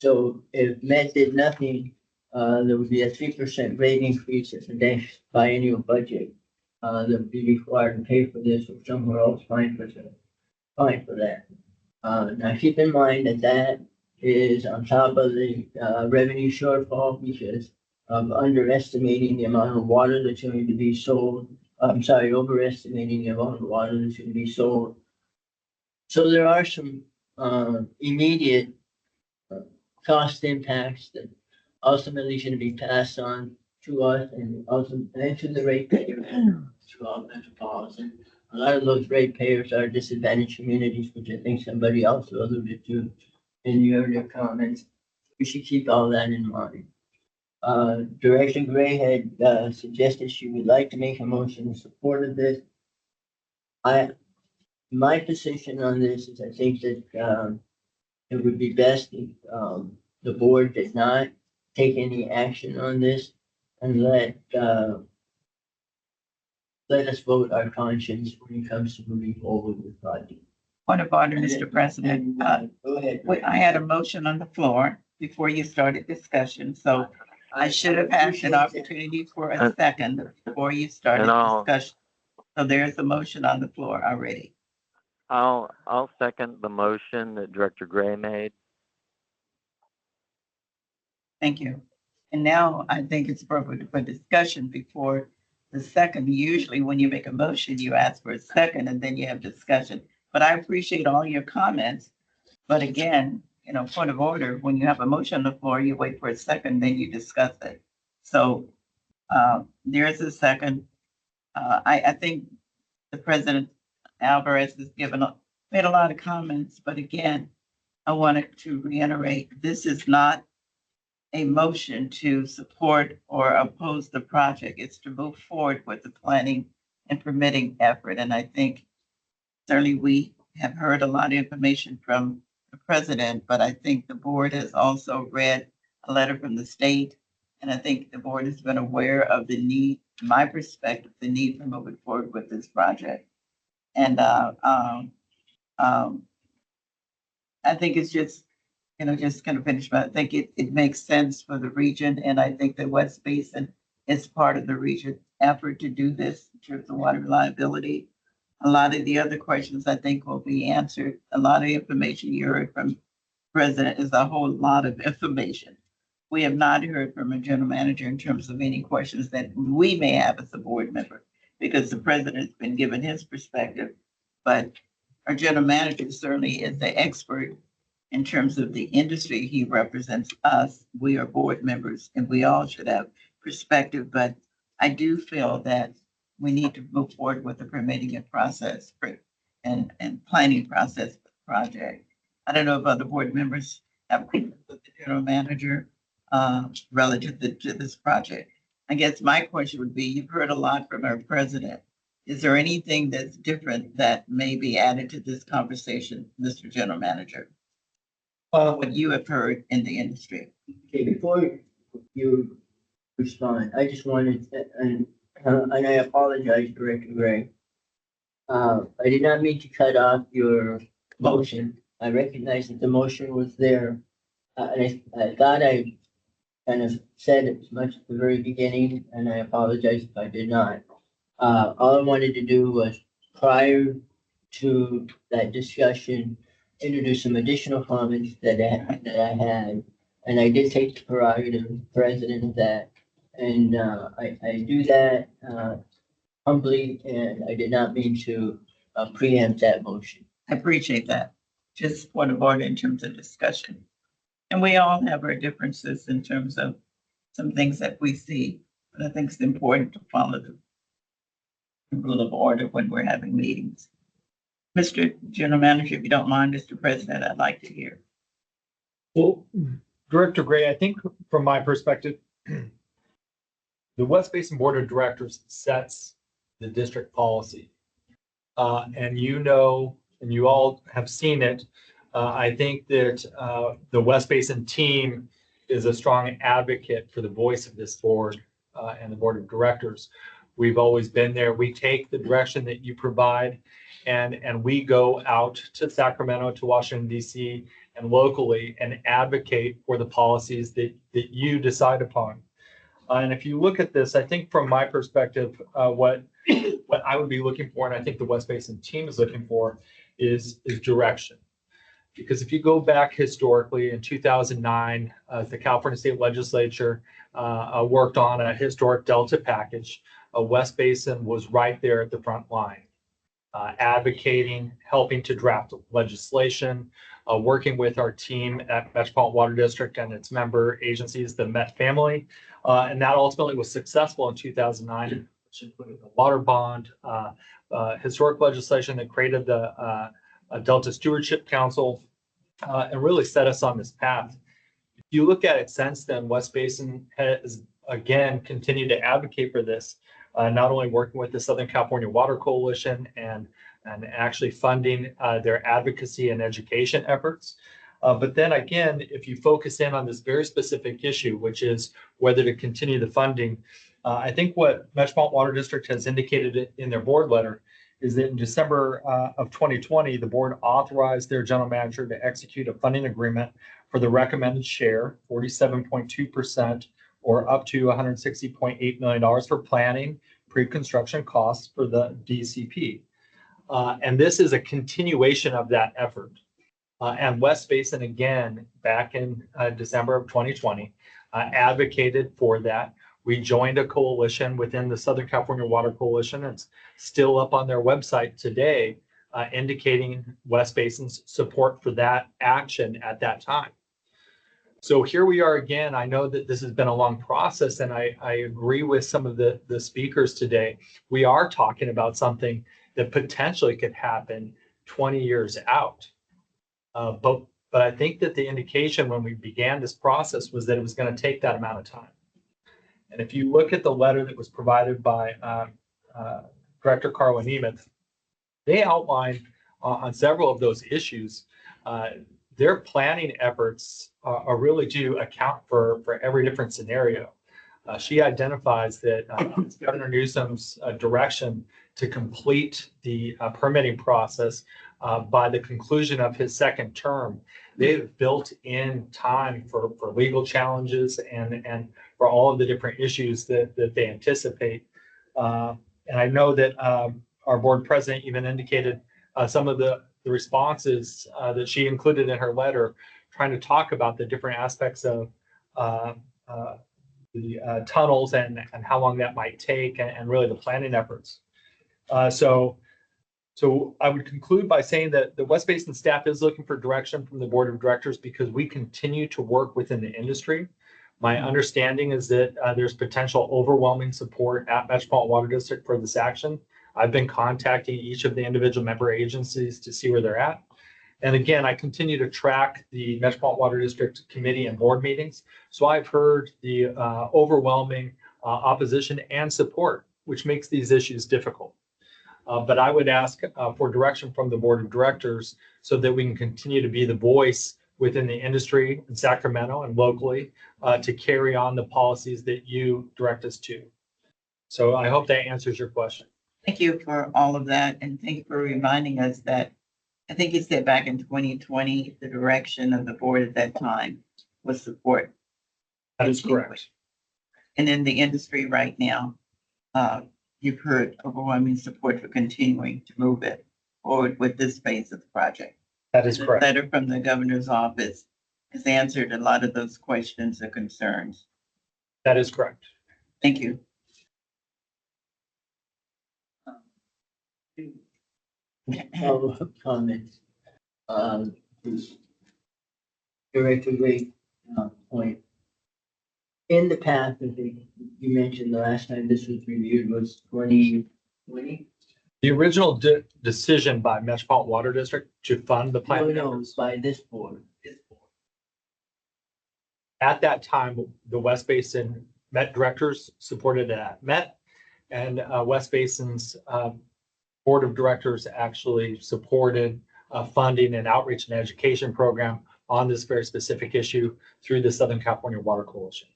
So if Met did nothing, there would be a 3% rate increase at the next biennial budget that would be required to pay for this, or somewhere else fine for that. Now keep in mind that that is on top of the revenue shortfall because of underestimating the amount of water that's going to be sold. I'm sorry, overestimating the amount of water that's going to be sold. So there are some immediate cost impacts that ultimately going to be passed on to us and also and to the ratepayers throughout Metropolitan. A lot of those ratepayers are disadvantaged communities, which I think somebody also alluded to in the earlier comments. We should keep all that in mind. Director Gray had suggested she would like to make a motion in support of this. My position on this is I think that it would be best if the board does not take any action on this and let us vote our conscience when it comes to moving forward with the project. Point of order, Mr. President. Go ahead. I had a motion on the floor before you started discussion, so I should have had an opportunity for a second before you started And I'll- discussion. So there's a motion on the floor already. I'll second the motion that Director Gray made. Thank you. And now I think it's appropriate for discussion before the second. Usually when you make a motion, you ask for a second and then you have discussion. But I appreciate all your comments. But again, point of order, when you have a motion on the floor, you wait for a second, then you discuss it. So there is a second. I think the President Alvarez has made a lot of comments, but again, I wanted to reiterate, this is not a motion to support or oppose the project. It's to move forward with the planning and permitting effort. And I think certainly we have heard a lot of information from the president, but I think the board has also read a letter from the state. And I think the board has been aware of the need, from my perspective, the need for moving forward with this project. And I think it's just, just kind of finish, but I think it makes sense for the region. And I think the West Basin is part of the region effort to do this in terms of water reliability. A lot of the other questions I think will be answered. A lot of information you heard from the President is a whole lot of information. We have not heard from a general manager in terms of any questions that we may have as a board member, because the President has been given his perspective, but our general manager certainly is the expert in terms of the industry. He represents us. We are board members and we all should have perspective, but I do feel that we need to move forward with the permitting and process and planning process for the project. I don't know if other board members have questions with the general manager relative to this project. I guess my question would be, you've heard a lot from our president. Is there anything that's different that may be added to this conversation, Mr. General Manager? What you have heard in the industry? Okay, before you respond, I just wanted, and I apologize, Director Gray. I did not mean to cut off your motion. I recognize that the motion was there. And I thought I kind of said as much at the very beginning, and I apologize if I did not. All I wanted to do was, prior to that discussion, introduce some additional comments that I had, and I did take the prerogative of president of that. And I do that humbly, and I did not mean to preempt that motion. I appreciate that. Just point of order in terms of discussion. And we all have our differences in terms of some things that we see, but I think it's important to follow the rule of order when we're having meetings. Mr. General Manager, if you don't mind, Mr. President, I'd like to hear. Well, Director Gray, I think from my perspective, the West Basin Board of Directors sets the district policy. And and you all have seen it. I think that the West Basin team is a strong advocate for the voice of this board and the board of directors. We've always been there. We take the direction that you provide, and we go out to Sacramento, to Washington, D.C., and locally and advocate for the policies that you decide upon. And if you look at this, I think from my perspective, what I would be looking for, and I think the West Basin team is looking for, is direction. Because if you go back historically, in 2009, the California State Legislature worked on a historic Delta package. West Basin was right there at the front line, advocating, helping to draft legislation, working with our team at Metropolitan Water District and its member agencies, the Met family. And that ultimately was successful in 2009, which included the water bond, historic legislation that created the Delta Stewardship Council, and really set us on this path. If you look at it since then, West Basin has again continued to advocate for this, not only working with the Southern California Water Coalition and actually funding their advocacy and education efforts. But then again, if you focus in on this very specific issue, which is whether to continue the funding, I think what Metropolitan Water District has indicated in their board letter is that in December of 2020, the board authorized their general manager to execute a funding agreement for the recommended share, 47.2%, or up to $160.8 million for planning, pre-construction costs for the DCP. And this is a continuation of that effort. And West Basin, again, back in December of 2020, advocated for that. We joined a coalition within the Southern California Water Coalition. It's still up on their website today, indicating West Basin's support for that action at that time. So here we are again. I know that this has been a long process, and I agree with some of the speakers today. We are talking about something that potentially could happen 20 years out. But I think that the indication when we began this process was that it was going to take that amount of time. And if you look at the letter that was provided by Director Carla Nemeth, they outlined on several of those issues. Their planning efforts are really to account for every different scenario. She identifies that Governor Newsom's direction to complete the permitting process by the conclusion of his second term. They've built in time for legal challenges and for all of the different issues that they anticipate. And I know that our board president even indicated some of the responses that she included in her letter, trying to talk about the different aspects of the tunnels and how long that might take and really the planning efforts. So I would conclude by saying that the West Basin staff is looking for direction from the board of directors because we continue to work within the industry. My understanding is that there's potential overwhelming support at Metropolitan Water District for this action. I've been contacting each of the individual member agencies to see where they're at. And again, I continue to track the Metropolitan Water District committee and board meetings. So I've heard the overwhelming opposition and support, which makes these issues difficult. But I would ask for direction from the board of directors so that we can continue to be the voice within the industry in Sacramento and locally to carry on the policies that you direct us to. So I hope that answers your question. Thank you for all of that, and thank you for reminding us that, I think you said back in 2020, the direction of the board at that time was support. That is correct. And in the industry right now, you've heard overwhelming support for continuing to move it forward with this phase of the project. That is The correct. letter from the governor's office has answered a lot of those questions or concerns. That is correct. Thank you. Follow-up comments. Director Gray, point. In the past, I think you mentioned the last time this was reviewed was 2020. The original decision by Metropolitan Water District to fund the plan. No, by this board. At that time, the West Basin Met directors supported it at Met, and West Basin's board of directors actually supported funding an outreach and education program on this very specific issue through the Southern California Water Coalition.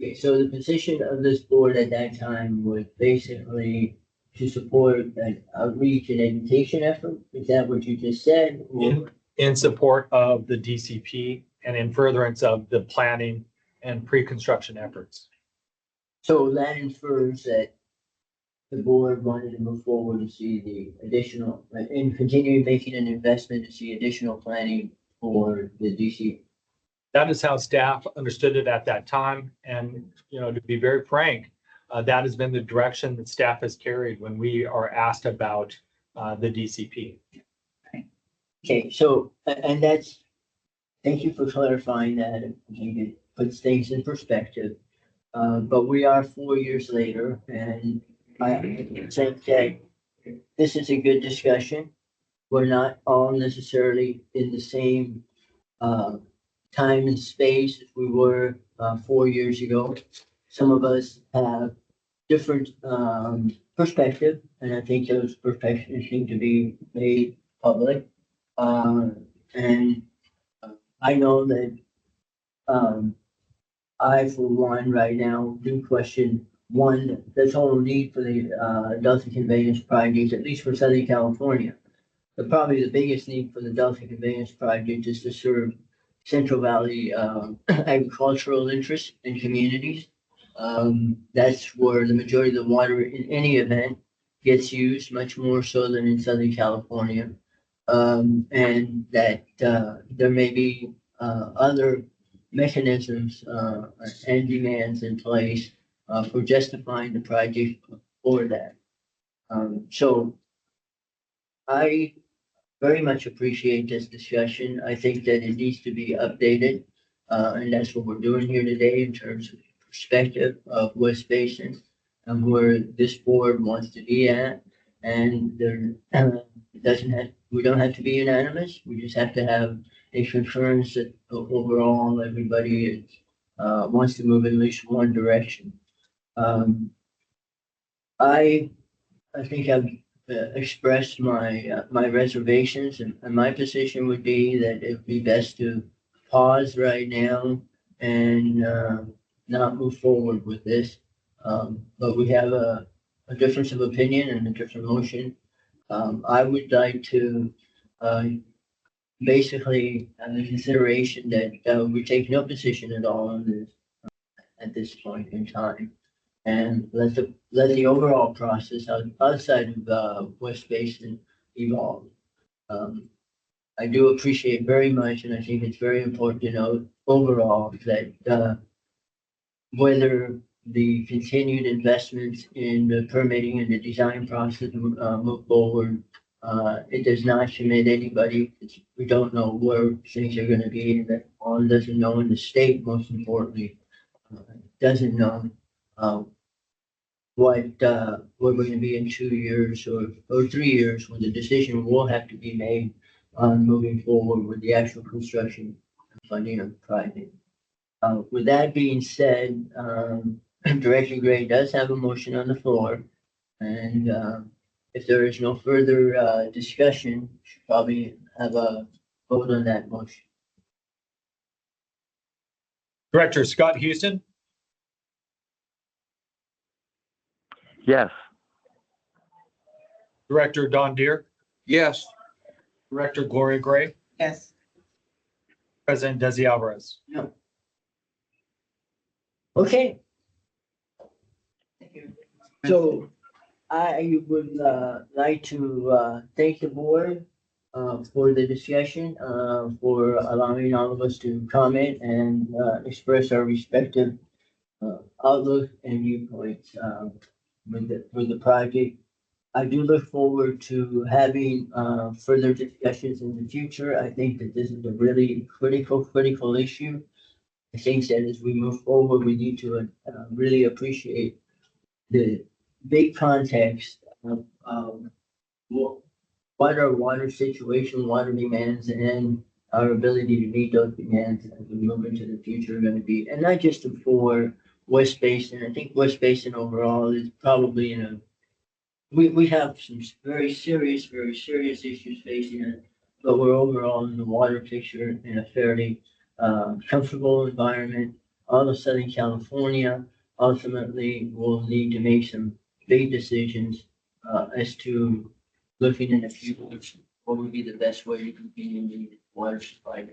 Okay, so the position of this board at that time was basically to support an outreach and education effort. Is that what you just said? In support of the DCP and in furtherance of the planning and pre-construction efforts. So that infers that the board wanted to move forward to see the additional, and continue making an investment to see additional planning for the DC. That is how staff understood it at that time. And, you know, to be very frank, that has been the direction that staff has carried when we are asked about the DCP. Okay, so, and that's, thank you for clarifying that. I think it puts things in perspective. But we are 4 years later, and I think that this is a good discussion. We're not all necessarily in the same time and space as we were 4 years ago. Some of us have different perspective, and I think those perspectives need to be made public. And I know that I, for one, right now, do question one, the total need for the Delta Conveyance Project, at least for Southern California. But probably the biggest need for the Delta Conveyance Project is to serve Central Valley agricultural interests and communities. That's where the majority of the water in any event gets used, much more so than in Southern California. And that there may be other mechanisms and demands in place for justifying the project for that. So I very much appreciate this discussion. I think that it needs to be updated. And that's what we're doing here today in terms of perspective of West Basin and where this board wants to be at. And there, it doesn't have, we don't have to be unanimous. We just have to have a concurrence that overall everybody is, wants to move in at least one direction. I think I've expressed my my reservations, and my position would be that it'd be best to pause right now and not move forward with this. But we have a difference of opinion and a different motion. I would like to basically have the consideration that we take no position at all on this at this point in time. And let the overall process outside of West Basin evolve. I do appreciate very much, and I think it's very important to note overall that whether the continued investments in the permitting and the design process move forward, it does not commit anybody. We don't know where things are going to be, and that one doesn't know, and the state, most importantly, doesn't know what we're going to be in 2 years or 3 years, when the decision will have to be made on moving forward with the actual construction and funding of the project. With that being said, Director Gray does have a motion on the floor, and if there is no further discussion, we should probably have a vote on that motion. Director Scott Houston, Yes. Director Don Deere, Yes. Director Gloria Gray, Yes. President Desi Alvarez. No. Okay. Thank you. So I would like to thank the board for the discussion, for allowing all of us to comment and express our respective outlook and viewpoints with the project. I do look forward to having further discussions in the future. I think that this is a really critical issue. I think that as we move forward, we need to really appreciate the big context of what our water situation, water demands, and our ability to meet those demands as we move into the future are going to be, and not just for West Basin. I think West Basin overall is probably in a, we have some very serious issues facing it, but we're overall in the water picture in a fairly comfortable environment. All of Southern California ultimately will need to make some big decisions as to looking in the future, what would be the best way to continue the water supply.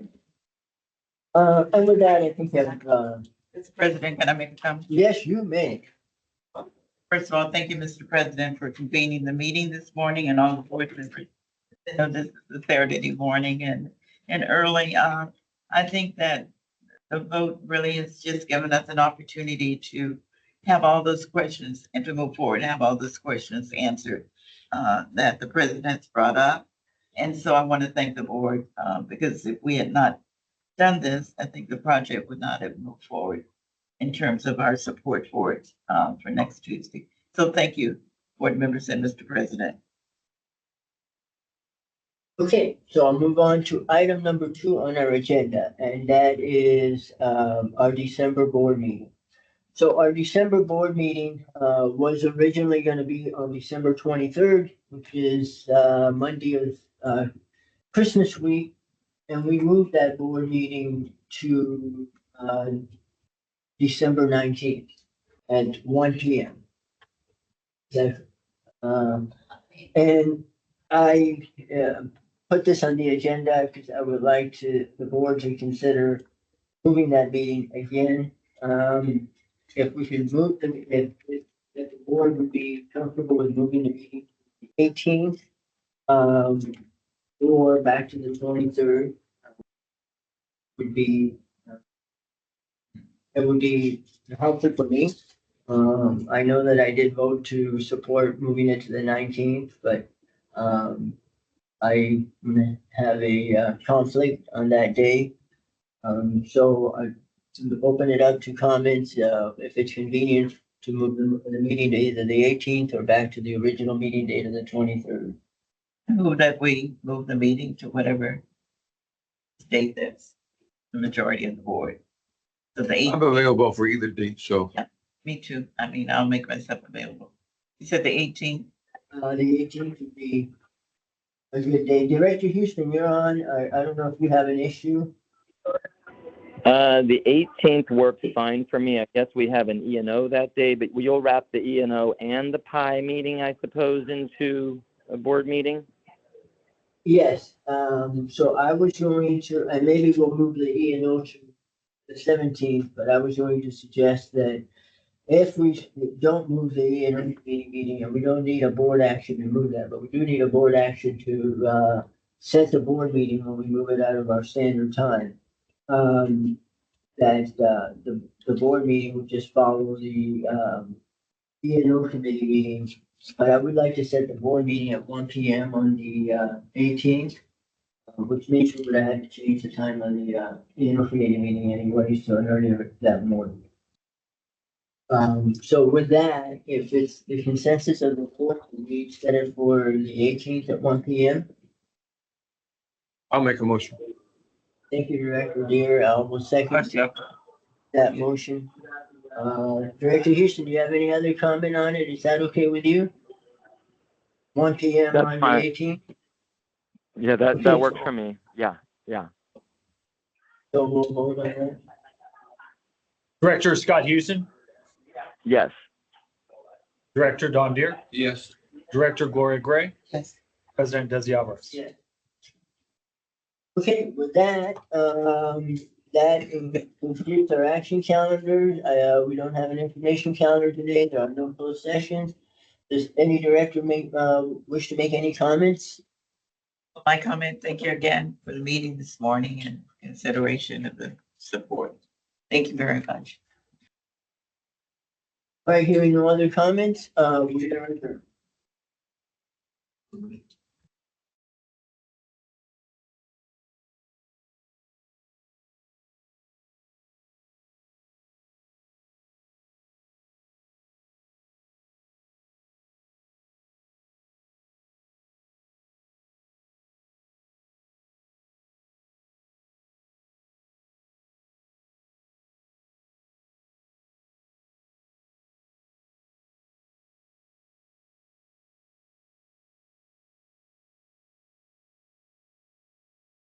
And with that, I think that, Mr. President, can I make a comment? yes, you may. First of all, thank you, Mr. President, for convening the meeting this morning and all the board members. I know this is a Saturday morning and early. I think that the vote really has just given us an opportunity to have all those questions and to move forward and have all those questions answered that the president has brought up. And so I want to thank the board because if we had not done this, I think the project would not have moved forward in terms of our support for it for next Tuesday. So thank you, board members and Mr. President. Okay, so I'll move on to item number 2 on our agenda, and that is our December board meeting. So our December board meeting was originally going to be on December 23rd, which is Monday of Christmas week, and we moved that board meeting to December 19th at 1 p.m. And I put this on the agenda because I would like the board to consider moving that meeting again. if we could move, if the board would be comfortable with moving the meeting to the 18th, or back to the 23rd, would be, it would be helpful for me. I know that I did vote to support moving it to the 19th, but, I have a conflict on that day. So I to open it up to comments, if it's convenient to move the meeting to either the 18th or back to the original meeting date of the 23rd. Move that we move the meeting to whatever date that's the majority of the board. So the I'm 18th, available for either date, so. me too. I mean, I'll make myself available. You said the 18th? The 18th would be a good day. Director Houston, you're on. I don't know if you have an issue. The 18th works fine for me. I guess we have an E&O that day, but you'll wrap the E&O and the PI meeting, I suppose, into a board meeting? Yes, so I was going to, and maybe we'll move the E and O to the 17th, but I was going to suggest that if we don't move the E and O meeting, and we don't need a board action to move that, but we do need a board action to, set the board meeting when we move it out of our standard time. That, the board meeting would just follow the, E and O committee meetings. But I would like to set the board meeting at 1 PM on the, 18th. Which means we would have had to change the time on the, E and O committee meeting anyway, so an earlier that morning. So with that, if it's the consensus of the board, we set it for the 18th at 1 PM. I'll make a motion. Thank you, Director Deere. I will second that motion. Director Houston, do you have any other comment on it? Is that okay with you? 1 PM That's on the fine. 18th? Yeah, that Okay. works for me. Yeah. So we'll vote on that. Director Scott Houston, Yes. Director Don Deere, Yes. Director Gloria Gray, Yes. President Desi Alvarez. Yeah. Okay, with that, that completes our action calendar. We don't have an information calendar today. There are no closed sessions. Does any director wish to make any comments? My comment, thank you again for the meeting this morning and consideration of the support. Thank you very much. All right, hearing no other comments, we are adjourned.